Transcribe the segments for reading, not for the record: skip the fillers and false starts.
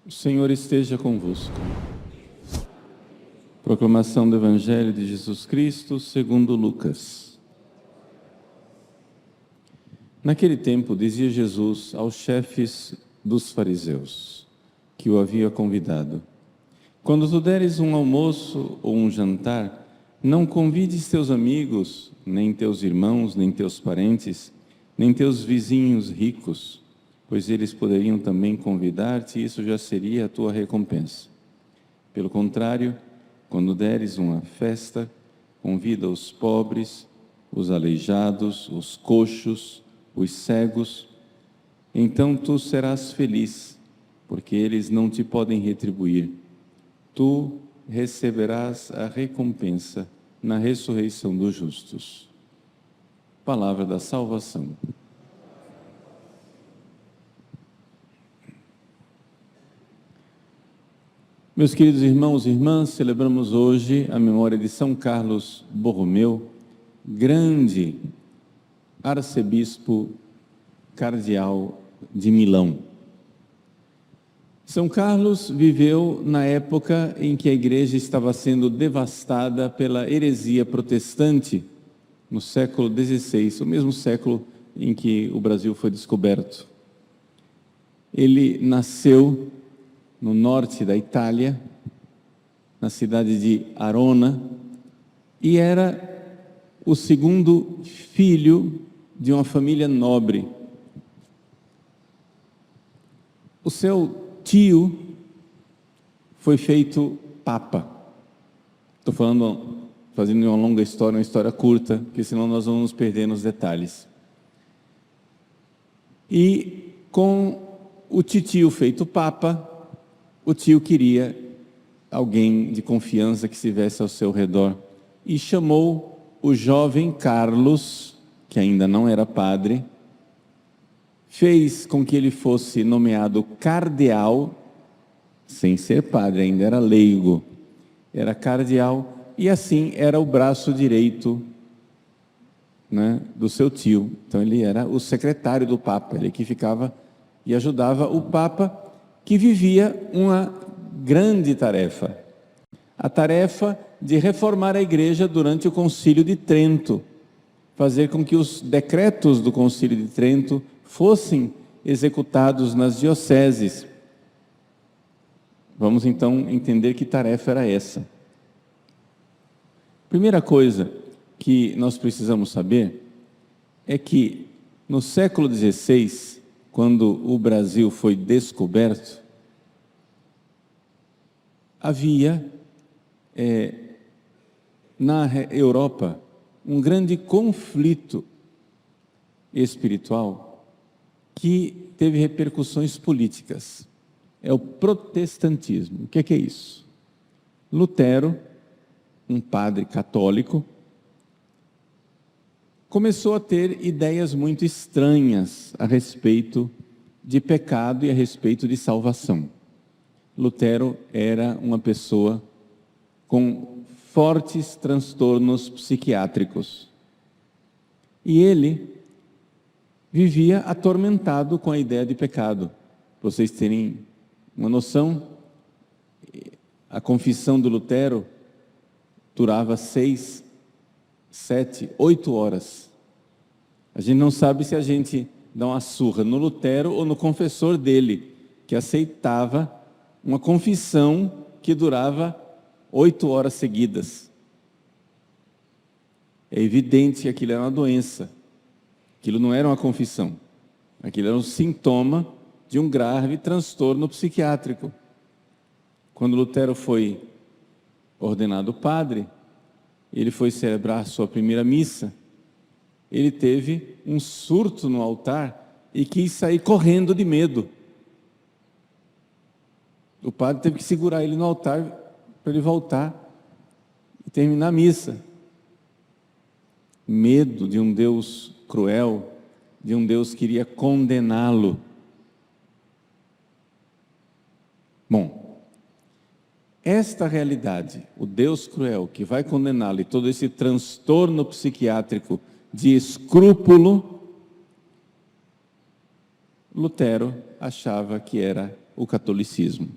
O Senhor esteja convosco. Proclamação do Evangelho de Jesus Cristo segundo Lucas. Naquele tempo dizia Jesus aos chefes dos fariseus, que o havia convidado: quando tu deres um almoço ou um jantar, não convides teus amigos, nem teus irmãos, nem teus parentes, nem teus vizinhos ricos, pois eles poderiam também convidar-te e isso já seria a tua recompensa. Pelo contrário, quando deres uma festa, convida os pobres, os aleijados, os coxos, os cegos. Então tu serás feliz, porque eles não te podem retribuir. Tu receberás a recompensa na ressurreição dos justos. Palavra da salvação. Meus queridos irmãos e irmãs, celebramos hoje a memória de São Carlos Borromeu, grande arcebispo cardeal de Milão. São Carlos viveu na época em que a igreja estava sendo devastada pela heresia protestante, no século XVI, o mesmo século em que o Brasil foi descoberto. Ele nasceu no norte da Itália, na cidade de Arona, e era o segundo filho de uma família nobre. O seu tio foi feito papa. Estou fazendo uma longa história, uma história curta, porque senão nós vamos nos perder nos detalhes. E com o titio feito papa, o tio queria alguém de confiança que estivesse ao seu redor e chamou o jovem Carlos, que ainda não era padre, fez com que ele fosse nomeado cardeal, sem ser padre, ainda era leigo, era cardeal, e assim era o braço direito, né, do seu tio. Então ele era o secretário do Papa, ele que ficava e ajudava o Papa, que vivia uma grande tarefa, a tarefa de reformar a igreja durante o Concílio de Trento, fazer com que os decretos do Concílio de Trento fossem executados nas dioceses. Vamos então entender que tarefa era essa. Primeira coisa que nós precisamos saber é que no século XVI, quando o Brasil foi descoberto, havia na Europa um grande conflito espiritual que teve repercussões políticas. É o protestantismo. O que é isso? Lutero, um padre católico, começou a ter ideias muito estranhas a respeito de pecado e a respeito de salvação. Lutero era uma pessoa com fortes transtornos psiquiátricos. E ele vivia atormentado com a ideia de pecado. Para vocês terem uma noção, a confissão do Lutero durava 6, 7, 8 horas. A gente não sabe se a gente dá uma surra no Lutero ou no confessor dele, que aceitava uma confissão que durava 8 horas seguidas. É evidente que aquilo era uma doença. Aquilo não era uma confissão. Aquilo era um sintoma de um grave transtorno psiquiátrico. Quando Lutero foi ordenado padre, ele foi celebrar sua primeira missa, ele teve um surto no altar e quis sair correndo de medo. O padre teve que segurar ele no altar para ele voltar e terminar a missa. medo de um Deus cruel, de um Deus que iria condená-lo. Bom, esta realidade, o Deus cruel que vai condená-lo e todo esse transtorno psiquiátrico de escrúpulo, Lutero achava que era o catolicismo.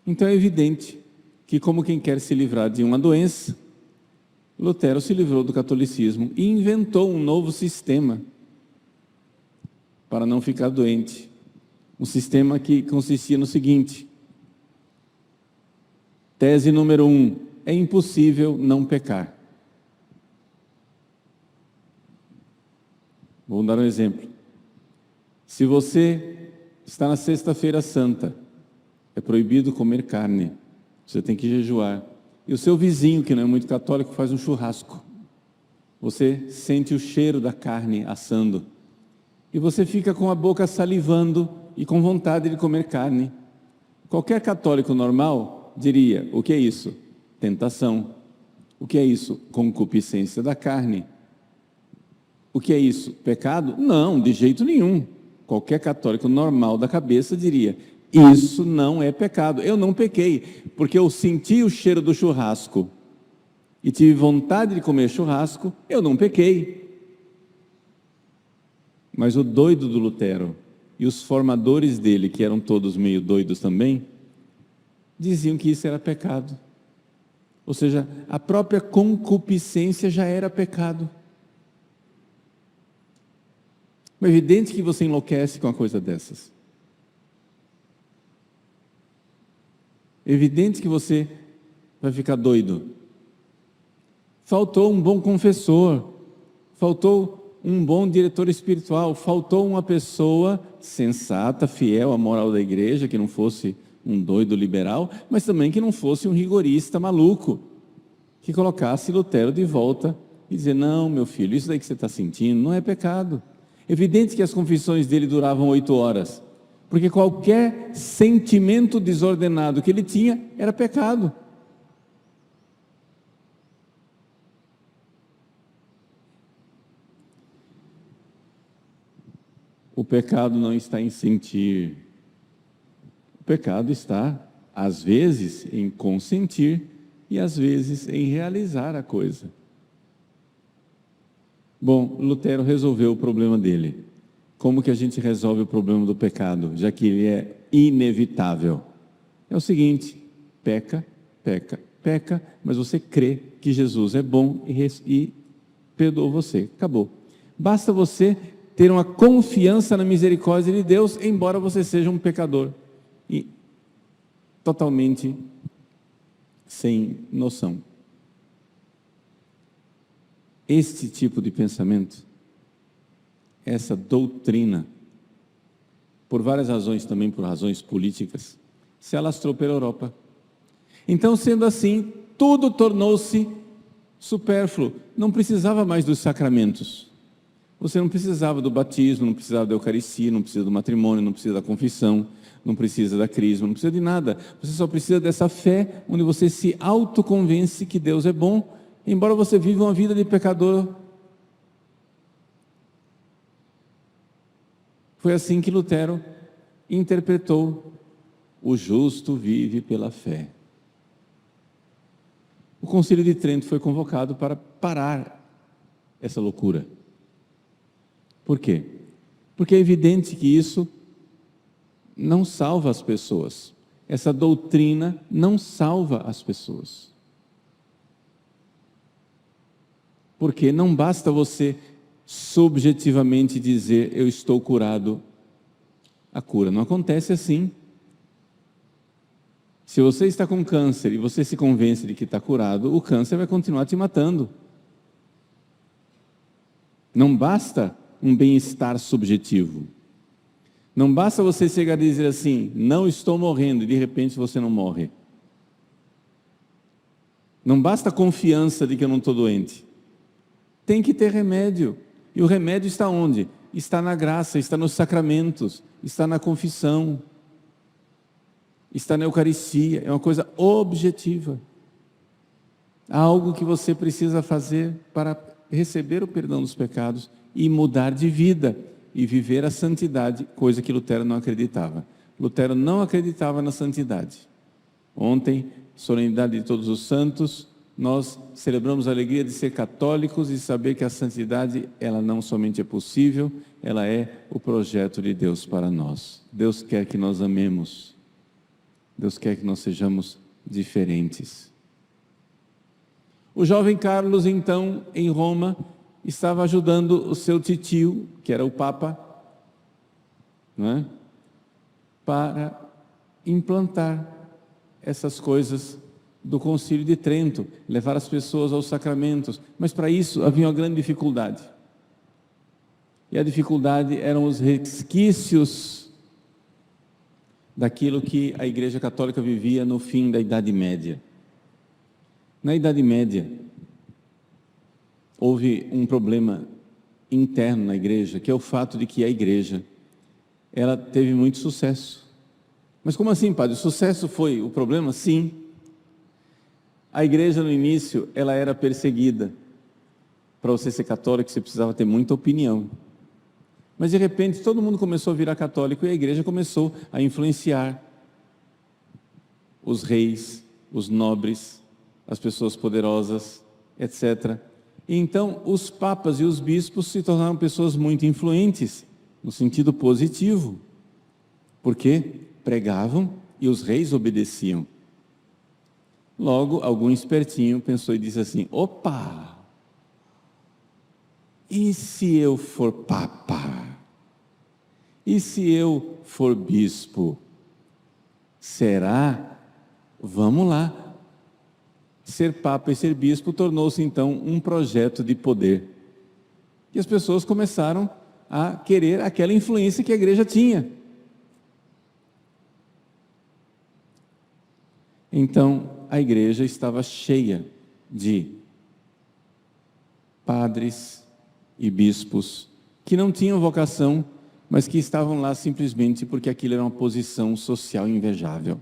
Então é evidente que, como quem quer se livrar de uma doença, Lutero se livrou do catolicismo e inventou um novo sistema para não ficar doente. Um sistema que consistia no seguinte: tese número 1, é impossível não pecar. Vou dar um exemplo. Se você está na Sexta-feira Santa, é proibido comer carne, você tem que jejuar. E o seu vizinho, que não é muito católico, faz um churrasco. Você sente o cheiro da carne assando. E você fica com a boca salivando e com vontade de comer carne. Qualquer católico normal diria: o que é isso? Tentação. O que é isso? Concupiscência da carne. O que é isso? Pecado? Não, de jeito nenhum. Qualquer católico normal da cabeça diria: isso não é pecado. Eu não pequei, porque eu senti o cheiro do churrasco e tive vontade de comer churrasco, eu não pequei. Mas o doido do Lutero e os formadores dele, que eram todos meio doidos também, diziam que isso era pecado. Ou seja, a própria concupiscência já era pecado. É evidente que você enlouquece com uma coisa dessas. É evidente que você vai ficar doido. Faltou um bom confessor, faltou um bom diretor espiritual, faltou uma pessoa sensata, fiel à moral da igreja, que não fosse um doido liberal, mas também que não fosse um rigorista maluco, que colocasse Lutero de volta e dizer: não, meu filho, isso daí que você está sentindo não é pecado. Evidente que as confissões dele duravam 8 horas, porque qualquer sentimento desordenado que ele tinha era pecado. O pecado não está em sentir. O pecado está, às vezes, em consentir e às vezes em realizar a coisa. Bom, Lutero resolveu o problema dele. Como que a gente resolve o problema do pecado, já que ele é inevitável? É o seguinte: peca, peca, peca, mas você crê que Jesus é bom e perdoa você. Acabou. Basta você ter uma confiança na misericórdia de Deus, embora você seja um pecador e totalmente sem noção. Este tipo de pensamento, essa doutrina, por várias razões, também por razões políticas, se alastrou pela Europa. Então, sendo assim, tudo tornou-se supérfluo. Não precisava mais dos sacramentos. Você não precisava do batismo, não precisava da Eucaristia, não precisa do matrimônio, não precisa da confissão, não precisa da crisma, não precisa de nada. Você só precisa dessa fé, onde você se autoconvence que Deus é bom, embora você viva uma vida de pecador. Foi assim que Lutero interpretou: o justo vive pela fé. O Concílio de Trento foi convocado para parar essa loucura. Por quê? Porque é evidente que isso não salva as pessoas. Essa doutrina não salva as pessoas. Porque não basta você subjetivamente dizer: eu estou curado. A cura não acontece assim. Se você está com câncer e você se convence de que está curado, o câncer vai continuar te matando. Não basta um bem-estar subjetivo. Não basta você chegar e dizer assim: não estou morrendo, e de repente você não morre. Não basta a confiança de que eu não estou doente. Tem que ter remédio. E o remédio está onde? Está na graça, está nos sacramentos, está na confissão, está na Eucaristia. É uma coisa objetiva. Há algo que você precisa fazer para receber o perdão dos pecados e mudar de vida e viver a santidade, coisa que Lutero não acreditava. Lutero não acreditava na santidade. Ontem, solenidade de Todos os Santos, nós celebramos a alegria de ser católicos e saber que a santidade, ela não somente é possível, ela é o projeto de Deus para nós. Deus quer que nós amemos. Deus quer que nós sejamos diferentes. O jovem Carlos, então, em Roma, estava ajudando o seu titio, que era o Papa, não é? Para implantar essas coisas do Concílio de Trento, levar as pessoas aos sacramentos. Mas para isso havia uma grande dificuldade. E a dificuldade eram os resquícios daquilo que a Igreja Católica vivia no fim da Idade Média. Na Idade Média, houve um problema interno na Igreja, que é o fato de que a Igreja, ela teve muito sucesso. Mas como assim, padre? O sucesso foi o problema? Sim. A Igreja, no início, ela era perseguida. Para você ser católico, você precisava ter muita opinião. Mas, de repente, todo mundo começou a virar católico e a Igreja começou a influenciar os reis, os nobres, as pessoas poderosas, etc. E então, os papas e os bispos se tornaram pessoas muito influentes, no sentido positivo, porque pregavam e os reis obedeciam. Logo, algum espertinho pensou e disse assim: opa, e se eu for papa? E se eu for bispo? Será? Vamos lá. Ser papa e ser bispo tornou-se então um projeto de poder. E as pessoas começaram a querer aquela influência que a igreja tinha. Então, a igreja estava cheia de padres e bispos que não tinham vocação, mas que estavam lá simplesmente porque aquilo era uma posição social invejável.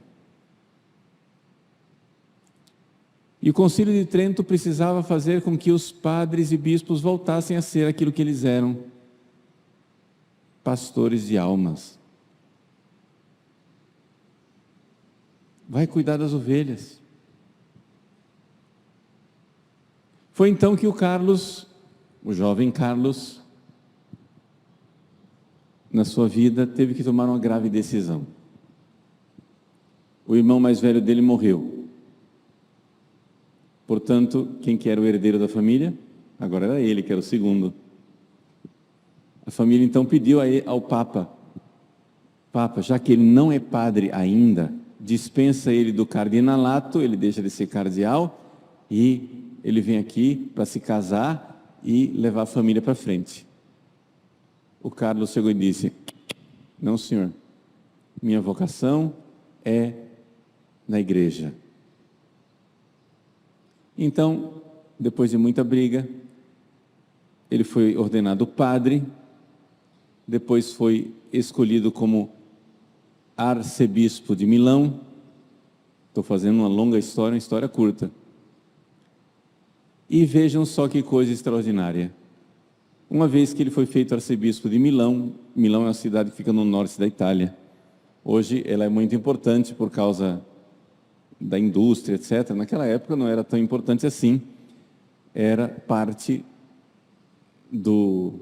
E o Concílio de Trento precisava fazer com que os padres e bispos voltassem a ser aquilo que eles eram: pastores de almas. Vai cuidar das ovelhas. Foi então que o Carlos, o jovem Carlos, na sua vida, teve que tomar uma grave decisão. O irmão mais velho dele morreu. Portanto, quem que era o herdeiro da família? Agora era ele, que era o segundo. A família então pediu ao Papa: Papa, já que ele não é padre ainda, dispensa ele do cardinalato, ele deixa de ser cardeal e ele vem aqui para se casar e levar a família para frente. O Carlos chegou e disse: não, senhor, minha vocação é na igreja. Então, depois de muita briga, ele foi ordenado padre, depois foi escolhido como arcebispo de Milão. Estou fazendo uma longa história, uma história curta. E vejam só que coisa extraordinária. Uma vez que ele foi feito arcebispo de Milão, Milão é uma cidade que fica no norte da Itália. Hoje ela é muito importante por causa da indústria, etc. Naquela época não era tão importante assim. Era parte do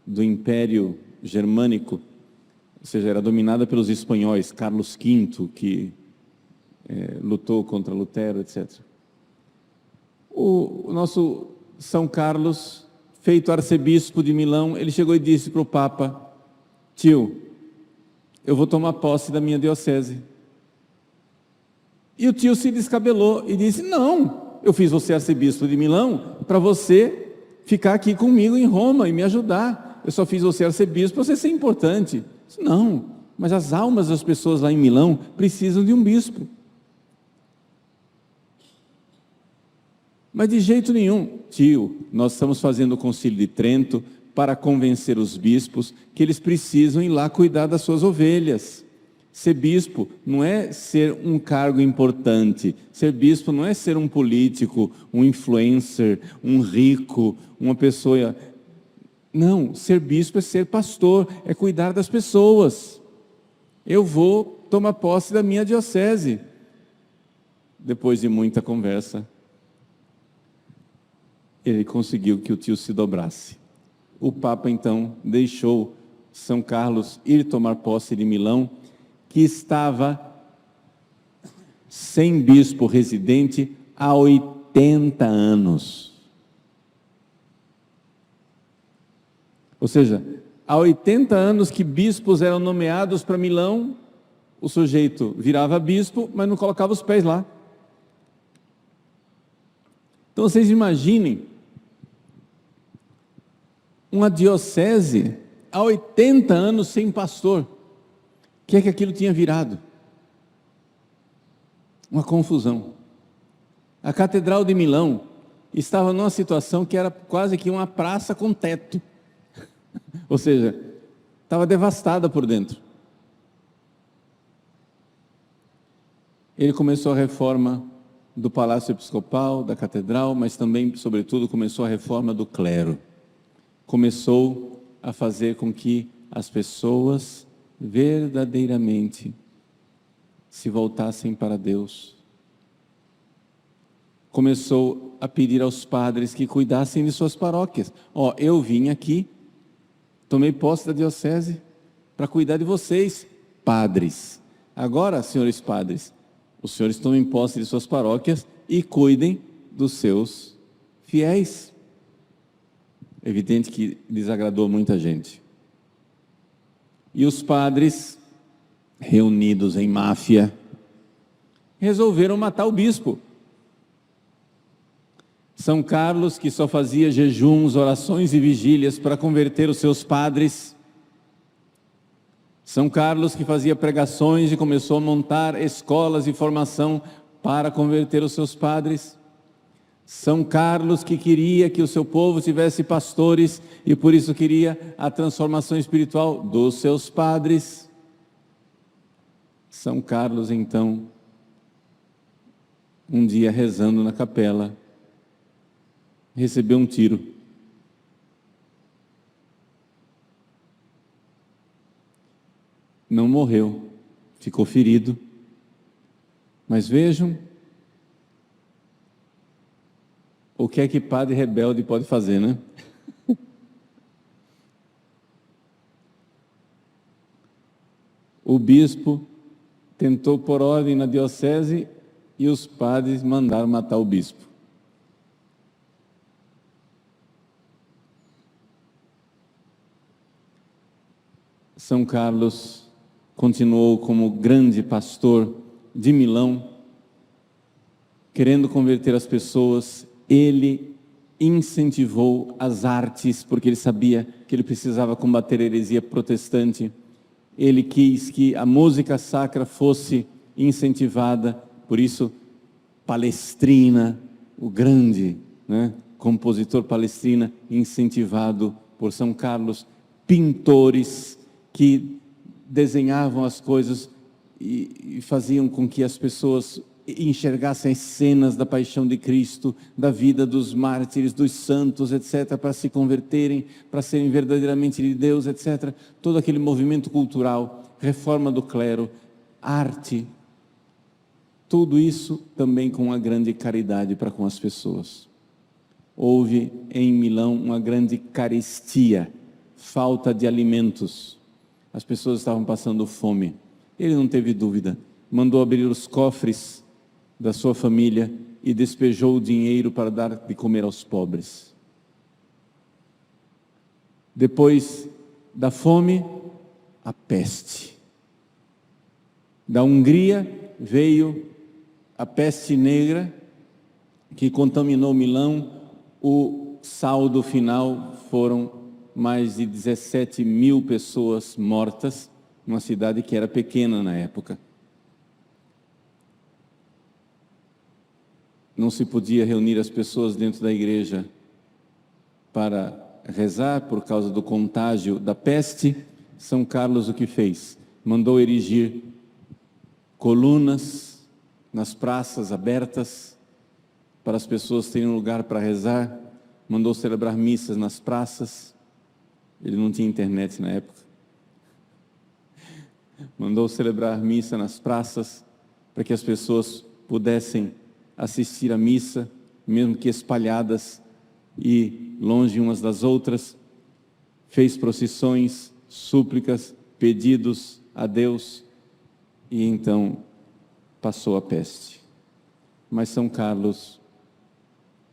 Império Germânico, ou seja, era dominada pelos espanhóis, Carlos V, que lutou contra Lutero, etc. O nosso São Carlos, feito arcebispo de Milão, ele chegou e disse para o Papa: tio, eu vou tomar posse da minha diocese. E o tio se descabelou e disse: não, eu fiz você arcebispo de Milão para você ficar aqui comigo em Roma e me ajudar. Eu só fiz você arcebispo para você ser importante. Disse: não, mas as almas das pessoas lá em Milão precisam de um bispo. Mas de jeito nenhum, tio, nós estamos fazendo o Concílio de Trento para convencer os bispos que eles precisam ir lá cuidar das suas ovelhas. Ser bispo não é ser um cargo importante. Ser bispo não é ser um político, um influencer, um rico, uma pessoa... Não, ser bispo é ser pastor, é cuidar das pessoas. Eu vou tomar posse da minha diocese. Depois de muita conversa, ele conseguiu que o tio se dobrasse. O Papa, então, deixou São Carlos ir tomar posse de Milão, que estava sem bispo residente há 80 anos. Ou seja, há 80 anos que bispos eram nomeados para Milão, o sujeito virava bispo, mas não colocava os pés lá. Então vocês imaginem, uma diocese há 80 anos sem pastor. O que é que aquilo tinha virado? Uma confusão. A Catedral de Milão estava numa situação que era quase que uma praça com teto. Ou seja, estava devastada por dentro. Ele começou a reforma do Palácio Episcopal, da Catedral, mas também, sobretudo, começou a reforma do clero. Começou a fazer com que as pessoas verdadeiramente se voltassem para Deus. Começou a pedir aos padres que cuidassem de suas paróquias. Eu vim aqui, tomei posse da diocese para cuidar de vocês, padres. Agora, senhores padres, os senhores tomem posse de suas paróquias e cuidem dos seus fiéis. Evidente que desagradou muita gente. E os padres, reunidos em máfia, resolveram matar o bispo. São Carlos, que só fazia jejuns, orações e vigílias para converter os seus padres. São Carlos, que fazia pregações e começou a montar escolas de formação para converter os seus padres. São Carlos, que queria que o seu povo tivesse pastores e por isso queria a transformação espiritual dos seus padres. São Carlos, então, um dia rezando na capela, recebeu um tiro. Não morreu, ficou ferido. Mas vejam o que é que padre rebelde pode fazer, né? O bispo tentou pôr ordem na diocese e os padres mandaram matar o bispo. São Carlos continuou como grande pastor de Milão, querendo converter as pessoas. Ele incentivou as artes, porque ele sabia que ele precisava combater a heresia protestante. Ele quis que a música sacra fosse incentivada, por isso Palestrina, o grande, compositor Palestrina, incentivado por São Carlos, pintores que desenhavam as coisas e faziam com que as pessoas enxergassem as cenas da paixão de Cristo, da vida dos mártires, dos santos, etc., para se converterem, para serem verdadeiramente de Deus, etc. Todo aquele movimento cultural, reforma do clero, arte, tudo isso também com uma grande caridade para com as pessoas. Houve em Milão uma grande carestia, falta de alimentos. As pessoas estavam passando fome. Ele não teve dúvida, mandou abrir os cofres da sua família e despejou o dinheiro para dar de comer aos pobres. Depois da fome, a peste. Da Hungria veio a peste negra, que contaminou Milão. O saldo final foram mais de 17 mil pessoas mortas, numa cidade que era pequena na época. Não se podia reunir as pessoas dentro da igreja para rezar por causa do contágio da peste. São Carlos o que fez? Mandou erigir colunas nas praças abertas para as pessoas terem um lugar para rezar, mandou celebrar missas nas praças. Ele não tinha internet na época. Mandou celebrar missa nas praças para que as pessoas pudessem assistir à missa, mesmo que espalhadas e longe umas das outras. Fez procissões, súplicas, pedidos a Deus e então passou a peste. Mas São Carlos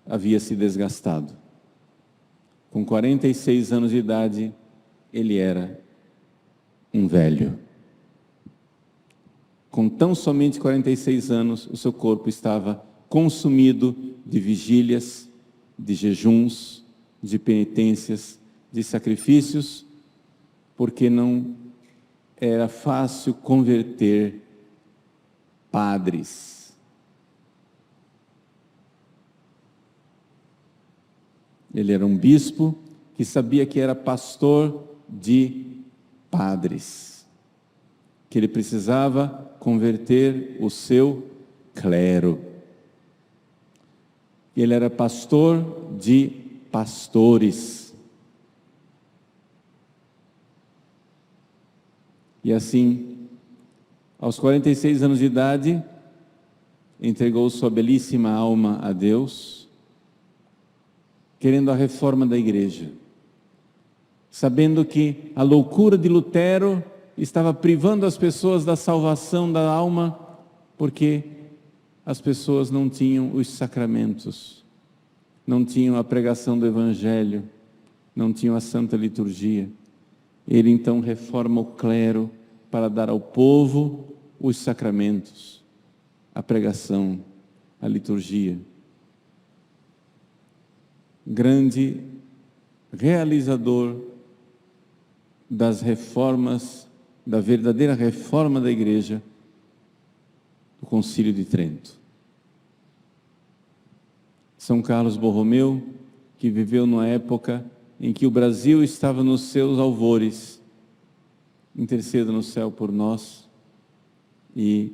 havia se desgastado. Com 46 anos de idade, ele era um velho. Com tão somente 46 anos, o seu corpo estava consumido de vigílias, de jejuns, de penitências, de sacrifícios, porque não era fácil converter padres. Ele era um bispo que sabia que era pastor de padres, que ele precisava converter o seu clero. Ele era pastor de pastores. E assim, aos 46 anos de idade, entregou sua belíssima alma a Deus, querendo a reforma da igreja, sabendo que a loucura de Lutero estava privando as pessoas da salvação da alma, porque as pessoas não tinham os sacramentos, não tinham a pregação do Evangelho, não tinham a Santa Liturgia. Ele então reforma o clero para dar ao povo os sacramentos, a pregação, a liturgia. Grande realizador das reformas, da verdadeira reforma da igreja, do Concílio de Trento. São Carlos Borromeu, que viveu numa época em que o Brasil estava nos seus alvores, interceda no céu por nós e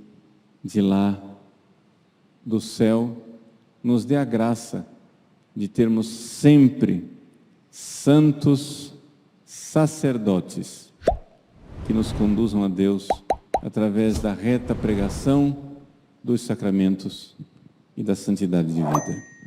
de lá, do céu, nos dê a graça de termos sempre santos sacerdotes que nos conduzam a Deus através da reta pregação dos sacramentos e da santidade de vida.